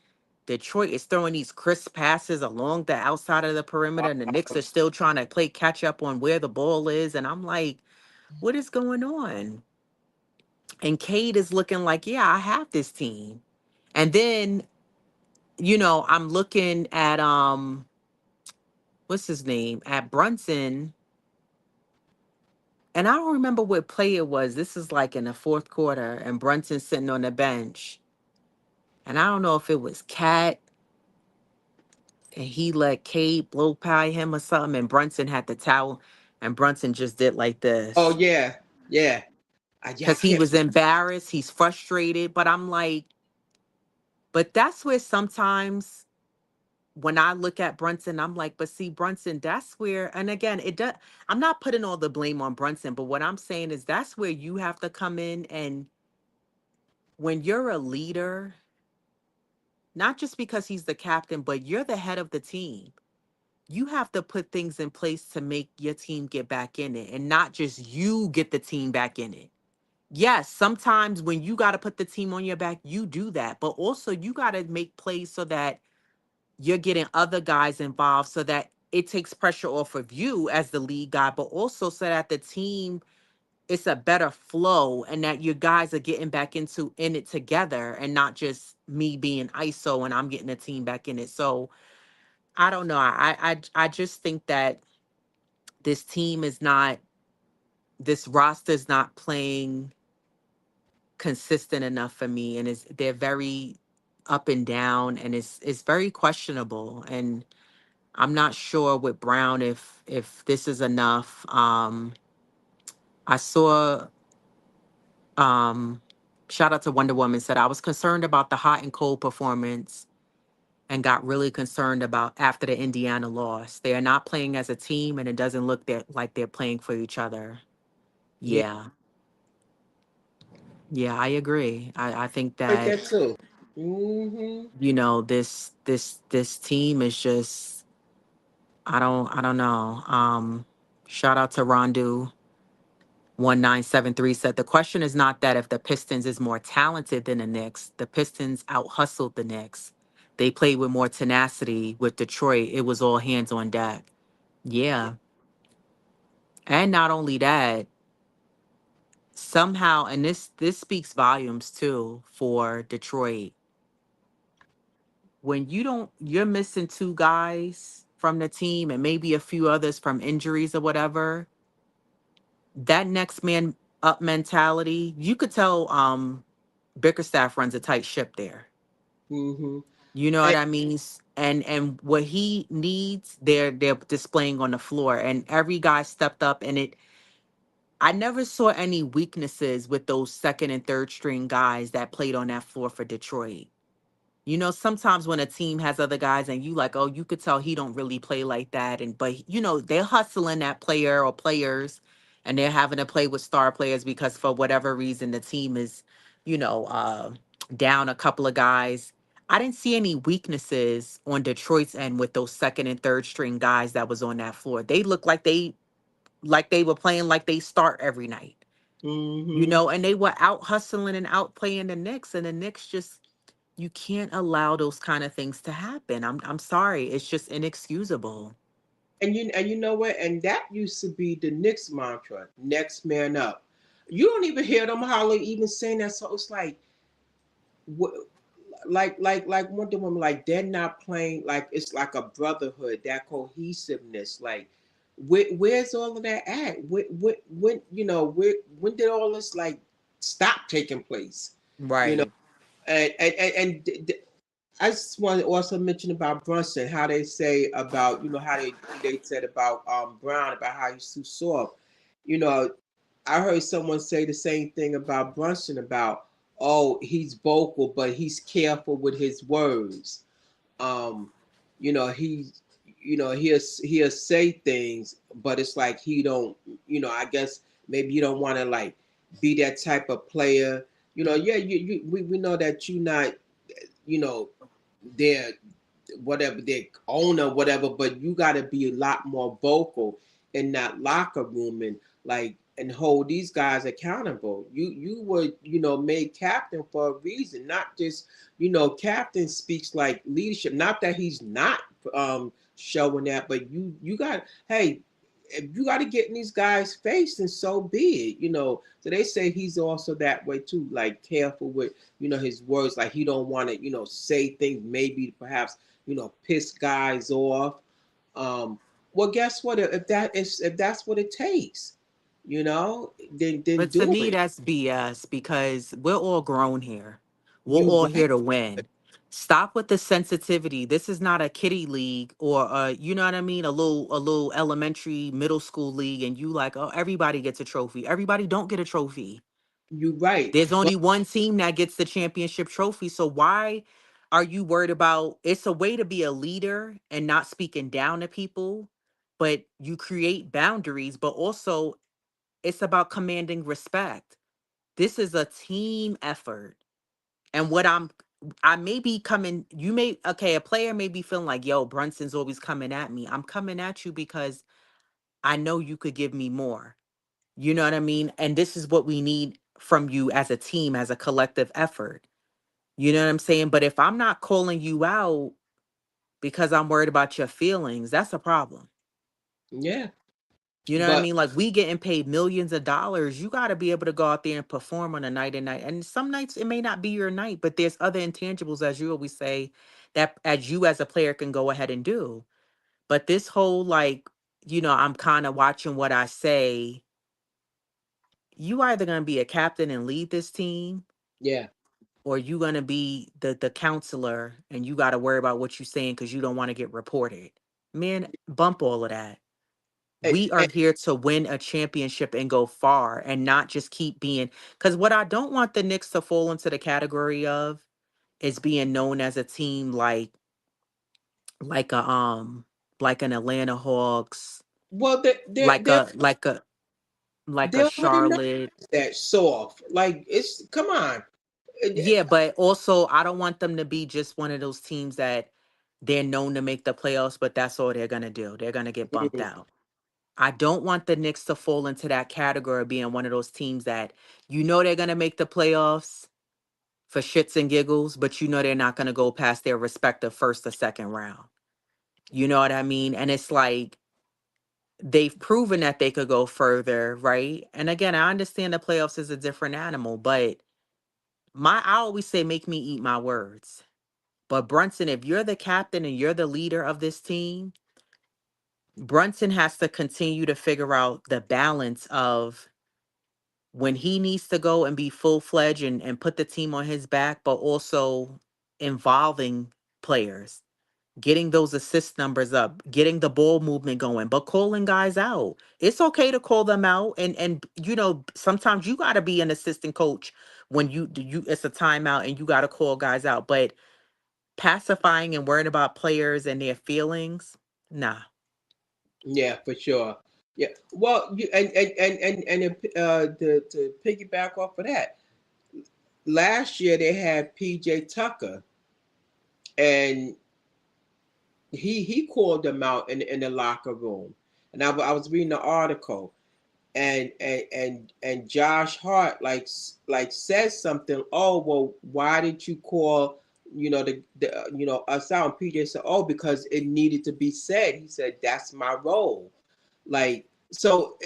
Detroit is throwing these crisp passes along the outside of the perimeter, and the Knicks are still trying to play catch up on where the ball is. And I'm like, what is going on? And Cade is looking like, yeah, I have this team. And then, I'm looking at what's his name? At Brunson, and I don't remember what play it was. This is like in the fourth quarter, and Brunson sitting on the bench. And I don't know if it was Cat and he let Cade blow pie him or something, and Brunson had the towel, and Brunson just did like oh this. yeah, yeah. Yeah, I Because he can't. was embarrassed, he's frustrated. But I'm like, but that's where sometimes when I look at Brunson, I'm like, but see, Brunson, that's where, and again, it does, I'm not putting all the blame on Brunson, but what I'm saying is that's where you have to come in. And when you're a leader, not just because he's the captain, but you're the head of the team, you have to put things in place to make your team get back in it and not just you get the team back in it. Yes, sometimes when you got to put the team on your back, you do that, but also you got to make plays so that you're getting other guys involved so that it takes pressure off of you as the lead guy, but also so that the team it's a better flow and that you guys are getting back into in it together and not just me being ISO and I'm getting the team back in it. So I don't know. I just think that this team is not this roster is not playing consistent enough for me and is they're very up and down and it's very questionable and I'm not sure with Brown if this is enough. I saw um shout out to Wonder Woman said I was concerned about the hot and cold performance and got really concerned about after the Indiana loss. They are not playing as a team and it doesn't look like they're playing for each other. Yeah, Yeah. Yeah, I agree. I think like that, that too. Hmm. this team is just I don't know. Shout out to Rondu 1973 said the question is not that if the Pistons is more talented than the Knicks. The Pistons out hustled the Knicks. They played with more tenacity with Detroit. It was all hands on deck. Yeah. And not only that, somehow, and this speaks volumes too for Detroit. When you're missing two guys from the team and maybe a few others from injuries or whatever, that next man up mentality, you could tell Bickerstaff runs a tight ship there. Hmm. You know what And I mean? And what he needs, they're displaying on the floor. And every guy stepped up, and it I never saw any weaknesses with those second and third string guys that played on that floor for Detroit. You know, sometimes when a team has other guys and you like, oh, you could tell he don't really play like that. And but you know, they're hustling that player or players and they're having to play with star players because for whatever reason the team is, you know, down a couple of guys. I didn't see any weaknesses on Detroit's end with those second and third string guys that was on that floor. They looked like they were playing like they start every night. You hmm know, and they were out hustling and out playing the Knicks, and the Knicks just you can't allow those kind of things to happen. I'm sorry. It's just inexcusable. and you know what? And that used to be the Knicks mantra: "Next man up." You don't even hear them holler, even saying that. So it's like, what, like Wonder Woman, like they're not playing like it's like a brotherhood, that cohesiveness. Like, where's all of that at? When when did all this like stop taking place? You know, Right. and I just want to also mention about Brunson, how they say about how they said about Brown, about how he's too soft. You know, I heard someone say the same thing about Brunson, about, oh, he's vocal but he's careful with his words. Um, he he'll say things, but it's like he don't. I guess maybe you don't want to like be that type of player. Yeah, we know that you not you know their whatever their owner, whatever, but you got to be a lot more vocal in that locker room, and like and hold these guys accountable. You were made captain for a reason, not just captain speaks like leadership. Not that he's not showing that, but you got, hey, if you got to get in these guys' face, and so be it. So they say he's also that way too, like careful with his words, like he don't want to say things maybe perhaps piss guys off. um well, guess what, if that's what it takes, then But to do me, it. that's BS because we're all grown here. We're You all right. here to win. Stop with the sensitivity. This is not a kiddie league or you know what I mean, a little elementary, middle school league, and you like, oh, everybody gets a trophy. Everybody don't get a trophy. You right. There's But only one team that gets the championship trophy. So why are you worried about it's a way to be a leader and not speaking down to people, but you create boundaries, but also it's about commanding respect. This is a team effort. And I may be coming, you may, okay, a player may be feeling like, yo, Brunson's always coming at me. I'm coming at you because I know you could give me more. You know what I mean? And this is what we need from you as a team, as a collective effort. You know what I'm saying? But if I'm not calling you out because I'm worried about your feelings, that's a problem. yeah, You know what I but mean? Like we getting paid millions of dollars. You got to be able to go out there and perform on a night and night. And some nights it may not be your night, but there's other intangibles, as you always say, that as you as a player can go ahead and do. But this whole like, I'm kind of watching what I say. You either gonna be a captain and lead this team, yeah. or you gonna be the counselor and you got to worry about what you're saying because you don't want to get reported. Man, bump all of that. Eh, We are eh, here to win a championship and go far and not just keep being, because what I don't want the Knicks to fall into the category of is being known as a team like a like an Atlanta Hawks, well, like a they're already not Charlotte. that soft. Like, it's, come on. Yeah, but also I don't want them to be just one of those teams that they're known to make the playoffs, but that's all they're gonna do. They're gonna get bumped Mm, out. I don't want the Knicks to fall into that category of being one of those teams that they're gonna make the playoffs for shits and giggles, but they're not gonna go past their respective first or second round. You know what I mean? And it's like they've proven that they could go further, right? And again, I understand the playoffs is a different animal, but I always say make me eat my words. But Brunson, if you're the captain and you're the leader of this team, Brunson has to continue to figure out the balance of when he needs to go and be full fledged and put the team on his back, but also involving players, getting those assist numbers up, getting the ball movement going, but calling guys out. It's okay to call them out, and sometimes you got to be an assistant coach when you it's a timeout and you got to call guys out. But pacifying and worrying about players and their feelings, nah. Yeah, for sure. Yeah. Well, you to piggyback off of that, last year they had PJ Tucker, and he called them out in the locker room, and I was reading the article, and Josh Hart like says something. Oh well, why did you call the us out? And PJ said, oh, because it needed to be said. He said that's my role. Like so,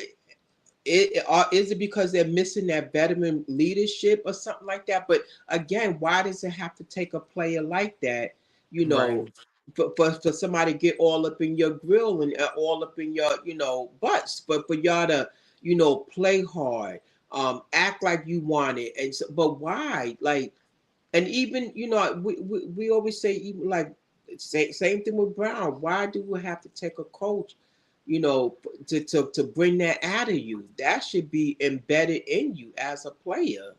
is it because they're missing that veteran leadership or something like that? But again, why does it have to take a player like that? You know, Right. for somebody to get all up in your grill and all up in your butts, but for y'all to play hard, act like you want it, and so, but why? Like, and even we always say, even like same thing with Brown. Why do we have to take a coach, to bring that out of you? That should be embedded in you as a player.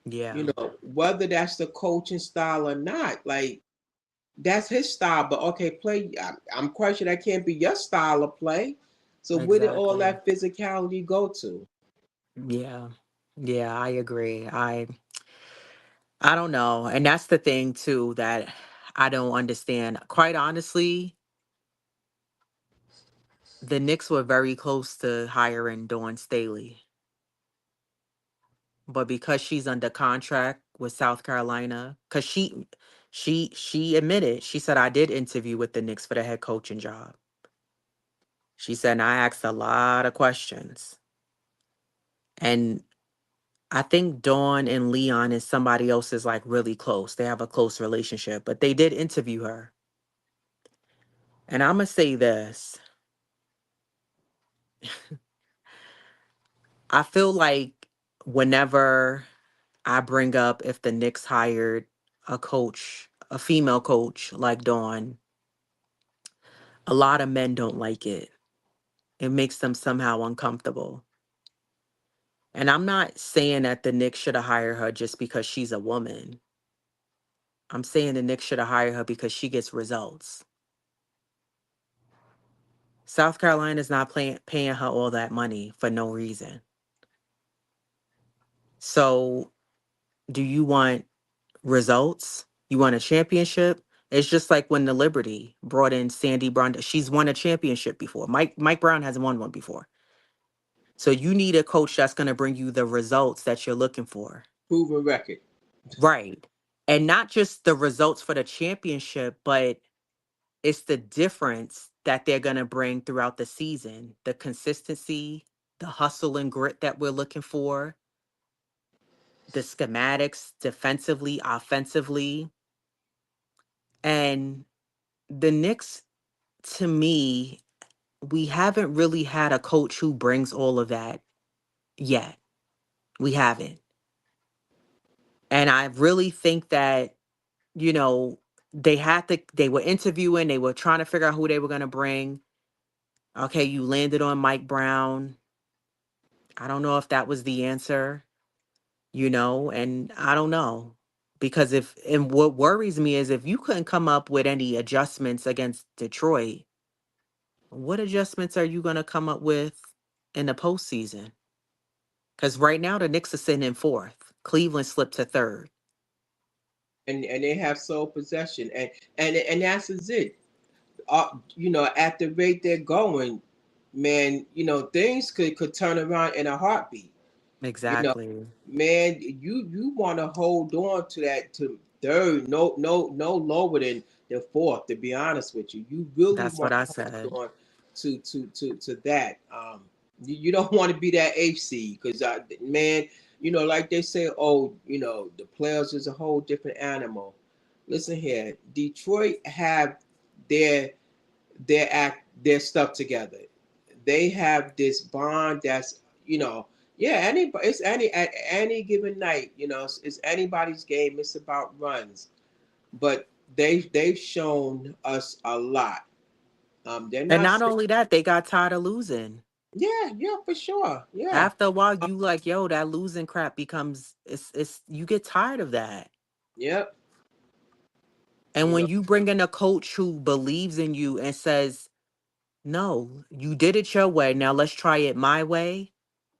Yeah. Whether that's the coaching style or not. Like, that's his style, but okay, play. I'm quite sure that can't be your style of play. So where did all Exactly. that physicality go to? Yeah. Yeah, I agree. I don't know. And that's the thing too that I don't understand. Quite honestly, the Knicks were very close to hiring Dawn Staley. But because she's under contract with South Carolina, because she admitted, she said, I did interview with the Knicks for the head coaching job. She said, and I asked a lot of questions. And I think Dawn and Leon is somebody else is like really close. They have a close relationship, but they did interview her. And I'm going to say this. I feel like whenever I bring up if the Knicks hired a coach, a female coach like Dawn, a lot of men don't like it. It makes them somehow uncomfortable. And I'm not saying that the Knicks should have hired her just because she's a woman. I'm saying the Knicks should have hired her because she gets results. South Carolina's not paying her all that money for no reason. So, do you want results? You want a championship? It's just like when the Liberty brought in Sandy Brown. She's won a championship before. Mike Brown hasn't won one before. So you need a coach that's going to bring you the results that you're looking for. Proven record. Right. And not just the results for the championship, but it's the difference that they're going to bring throughout the season. The consistency, the hustle and grit that we're looking for, the schematics defensively, offensively. And the Knicks, to me, we haven't really had a coach who brings all of that yet. We haven't. And I really think that, you know, they were interviewing, they were trying to figure out who they were going to bring. Okay, you landed on Mike Brown. I don't know if that was the answer, and I don't know. Because and what worries me is if you couldn't come up with any adjustments against Detroit, what adjustments are you going to come up with in the postseason? Because right now the Knicks are sitting in fourth. Cleveland slipped to third. And they have sole possession, and that's is it. At the rate they're going, man, things could turn around in a heartbeat. You know, Exactly. man, you want to hold on to that to third, no lower than fourth. To be honest with you, you really That's what want to I hold said. on to that. You don't want to be that HC because man, like they say, oh, the players is a whole different animal. Listen here, Detroit have their they're stuck together. They have this bond that's, you know, yeah, anybody, it's at any given night, you know, it's anybody's game. It's about runs, but they've shown us a lot. They're And not. not only that, they got tired of losing. Yeah, yeah, for sure. Yeah, After a while, you like, yo, that losing crap becomes it's you get tired of that. yep. And You when know, you bring in a coach who believes in you and says, no, you did it your way. Now let's try it my way.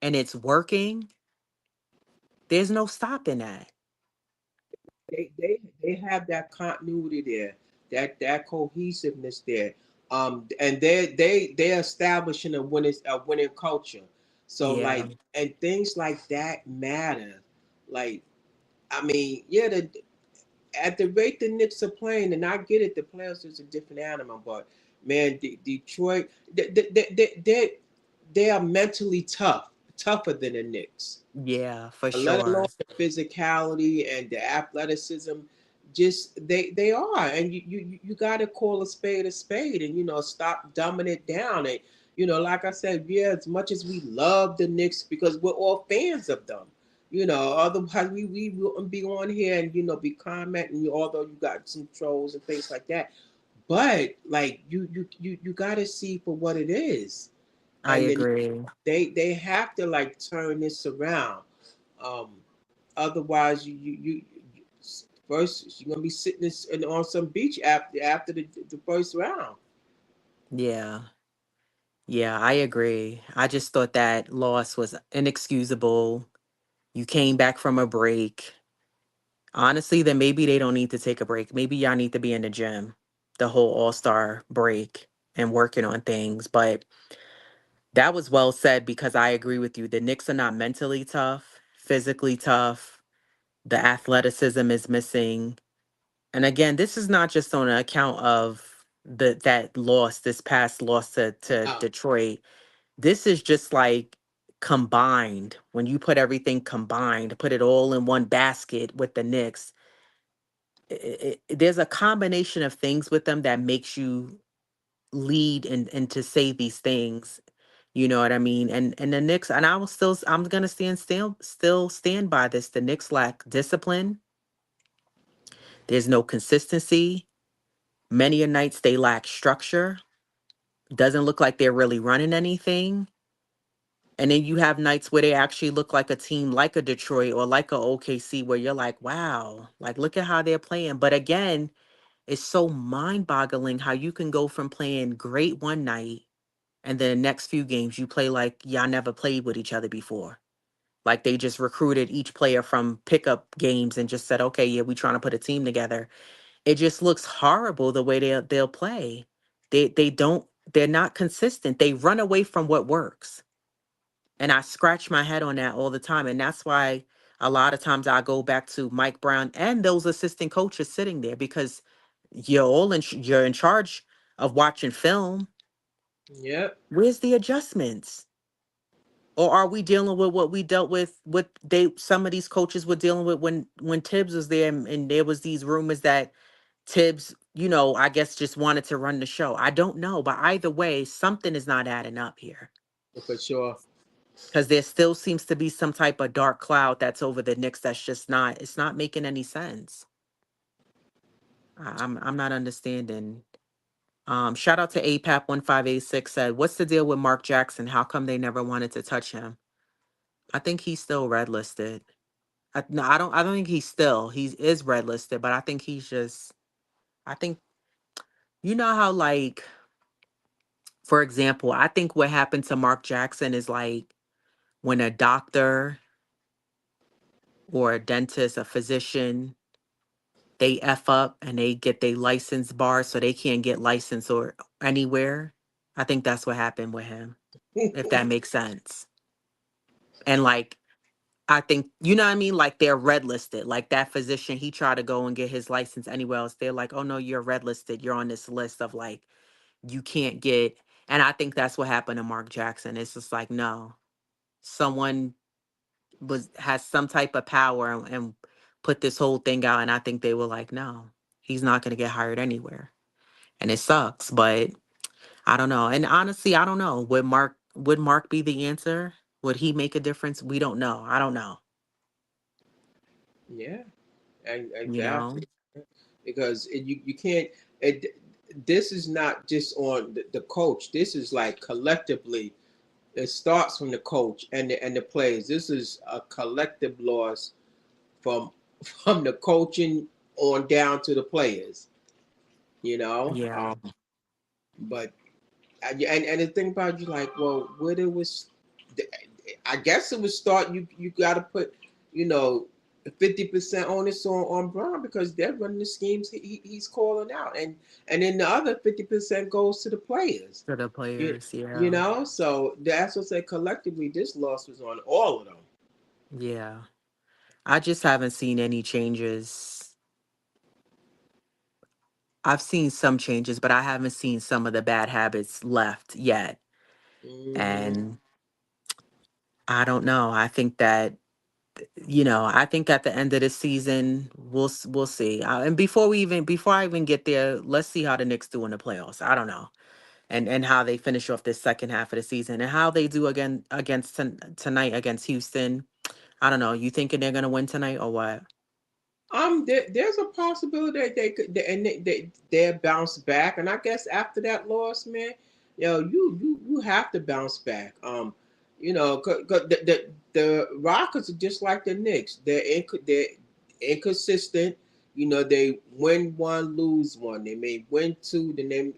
And it's working. There's no stopping that. they have that continuity there, that cohesiveness there, and they're establishing a winning culture. So Yeah. like, and things like that matter. Like, I mean, yeah, at the rate the Knicks are playing, and I get it, the players is a different animal, but man, Detroit, they are mentally tough, tougher than the Knicks, Yeah, for let alone sure. the physicality and the athleticism. Just they are, and you got to call a spade, and stop dumbing it down. And like I said, yeah, as much as we love the Knicks because we're all fans of them, otherwise we wouldn't be on here and be commenting. Although you got some trolls and things like that, but like you got to see for what it is, I and then agree. they have to like turn this around. Um, Otherwise, first you're gonna be sitting on some beach after the first round. Yeah. Yeah, I agree. I just thought that loss was inexcusable. You came back from a break. Honestly, then maybe they don't need to take a break. Maybe y'all need to be in the gym the whole all-star break and working on things. But that was well said because I agree with you. The Knicks are not mentally tough, physically tough. The athleticism is missing. And again, this is not just on account of that loss, this past loss to Uh, Detroit. This is just like combined. When you put everything combined, put it all in one basket with the Knicks, there's a combination of things with them that makes you lead and to say these things. You know what I mean? And the Knicks, and I'm gonna still stand by this. The Knicks lack discipline. There's no consistency. Many a nights they lack structure. Doesn't look like they're really running anything. And then you have nights where they actually look like a team like a Detroit or like a OKC where you're like, wow, like look at how they're playing. But again, it's so mind-boggling how you can go from playing great one night and then the next few games you play like y'all never played with each other before. Like they just recruited each player from pickup games and just said, okay, yeah, we trying to put a team together. It just looks horrible the way they'll play. They don't they're not consistent. They run away from what works. And I scratch my head on that all the time. And that's why a lot of times I go back to Mike Brown and those assistant coaches sitting there because you're in charge of watching film. yep, Where's the adjustments? Or are we dealing with what we dealt with they some of these coaches were dealing with when Tibbs was there and there was these rumors that Tibbs, I guess just wanted to run the show. I don't know, but either way, something is not adding up here. for sure. Because there still seems to be some type of dark cloud that's over the Knicks that's just it's not making any sense. I'm not understanding. Shout out to APAP 1586 said, what's the deal with Mark Jackson? How come they never wanted to touch him? I think he's still red listed. No, I don't think he is red listed, but I think he's just I think how like for example, I think what happened to Mark Jackson is like when a doctor or a dentist, a physician, they F up and they get their license barred so they can't get licensed or anywhere. I think that's what happened with him, if that makes sense. And like I think you know what I mean? Like they're red listed. Like that physician, he tried to go and get his license anywhere else. They're like, oh no, you're red listed. You're on this list of like you can't get and I think that's what happened to Mark Jackson. It's just like, no. Someone has some type of power and put this whole thing out and I think they were like, no, he's not gonna get hired anywhere. And it sucks, but I don't know. And honestly, I don't know. Would Mark be the answer? Would he make a difference? We don't know. I don't know. Yeah, You know? exactly. Because you can't. It, this is not just on the coach. This is like collectively. It starts from the coach and the players. This is a collective loss from from the coaching on down to the players. You know, Yeah. but and the thing about you, like, well, what it was, I guess it was start. You got to put, you know, 50% onus on Brown because they're running the schemes he's calling out, and then the other 50% goes to the players. For the You, players, you yeah. know, so that's what I say. Collectively, this loss was on all of them. Yeah. I just haven't seen any changes. I've seen some changes, but I haven't seen some of the bad habits left yet. Hmm. And I don't know. I think at the end of the season, we'll see. And before I even get there, let's see how the Knicks do in the playoffs. I don't know, and how they finish off this second half of the season, and how they do again against tonight against Houston. I don't know. You thinking they're gonna win tonight or what? There's a possibility that they could, and they'll bounce back. And I guess after that loss, man, you have to bounce back. You know, 'cause the Rockets are just like the Knicks. They're inconsistent. You know, they win one, lose one. They may win two, then they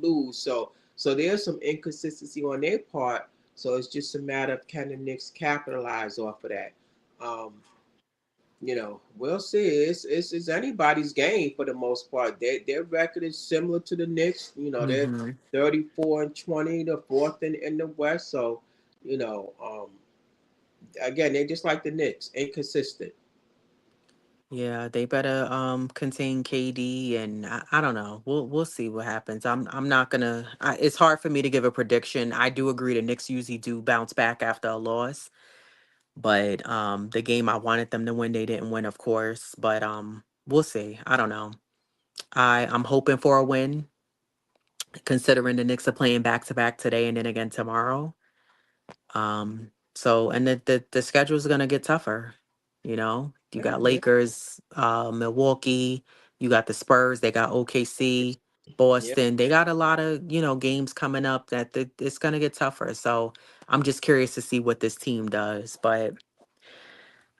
lose. So there's some inconsistency on their part. So it's just a matter of can the Knicks capitalize off of that. We'll see. It's anybody's game for the most part. Their record is similar to the Knicks. They're Hmm. 34-20, the fourth in the West. So, you know, again, they're just like the Knicks, inconsistent. Yeah, they better contain KD, and I don't know. We'll see what happens. I'm not gonna. It's hard for me to give a prediction. I do agree the Knicks usually do bounce back after a loss, but the game I wanted them to win, they didn't win, of course. But we'll see. I don't know. I'm hoping for a win, considering the Knicks are playing back to back today and then again tomorrow. So and the schedule is gonna get tougher. You Yeah, got yeah, Lakers, Milwaukee, you got the Spurs, they got OKC, yeah. Boston. They got a lot of, games coming up that it's gonna get tougher. So I'm just curious to see what this team does. But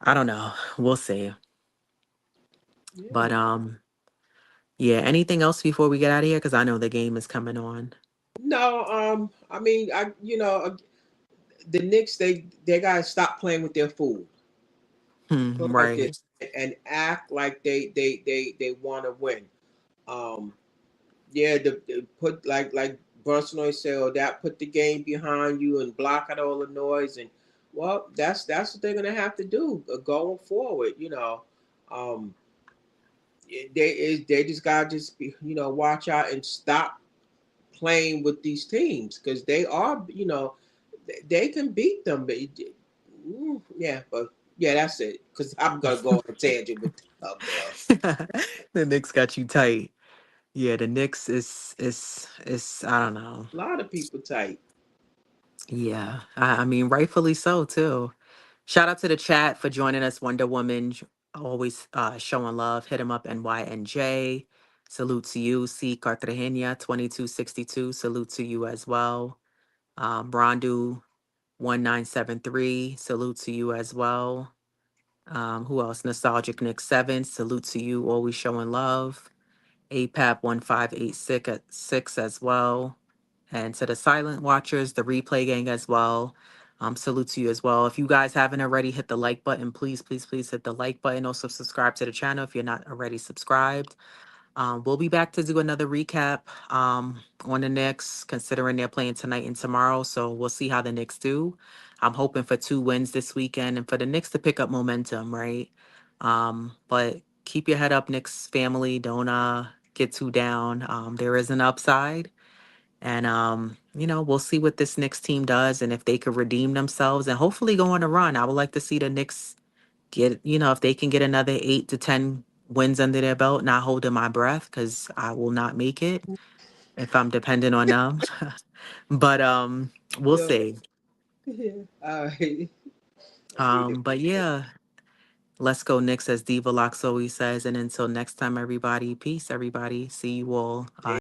I don't know. We'll see. Yeah, But man. yeah, anything else before we get out of here? Because I know the game is coming on. No, I mean, the Knicks, they gotta stop playing with their food. Put it like Right. this and act like they want to win. Um, Yeah, the put like Brunson said, oh, that put the game behind you and block out all the noise, and well, that's what they're gonna have to do going forward. Um, they just gotta just watch out and stop playing with these teams because they are they can beat them, but yeah, but yeah, that's it. Because I'm gonna go on a tangent with them. The Knicks got you tight. Yeah, the Knicks is I don't know. A lot of people tight. Yeah, I mean rightfully so too. Shout out to the chat for joining us, Wonder Woman. Always showing love. Hit him up, NYNJ. Salute to you, C. Cartagena 2262. Salute to you as well. Brondu 1973. Salute to you as well. Who else? Nostalgic Nick 7. Salute to you. Always showing love. APAP 1586 at 6 as well. And to the silent watchers, the replay gang as well. Salute to you as well. If you guys haven't already, hit the like button. Please, please, please hit the like button. Also, subscribe to the channel if you're not already subscribed. We'll be back to do another recap on the Knicks, considering they're playing tonight and tomorrow. So we'll see how the Knicks do. I'm hoping for 2 wins this weekend and for the Knicks to pick up momentum, right? But keep your head up, Knicks family. Don't get too down. There is an upside. And we'll see what this Knicks team does and if they could redeem themselves and hopefully go on a run. I would like to see the Knicks get, if they can get another 8 to 10 wins under their belt, not holding my breath because I will not make it. if I'm dependent on them. But we'll Yeah. see. Yeah. All right. I really But appreciate it. yeah, let's go Knicks, as Diva Locks always says. And until next time, everybody, peace, everybody. See you all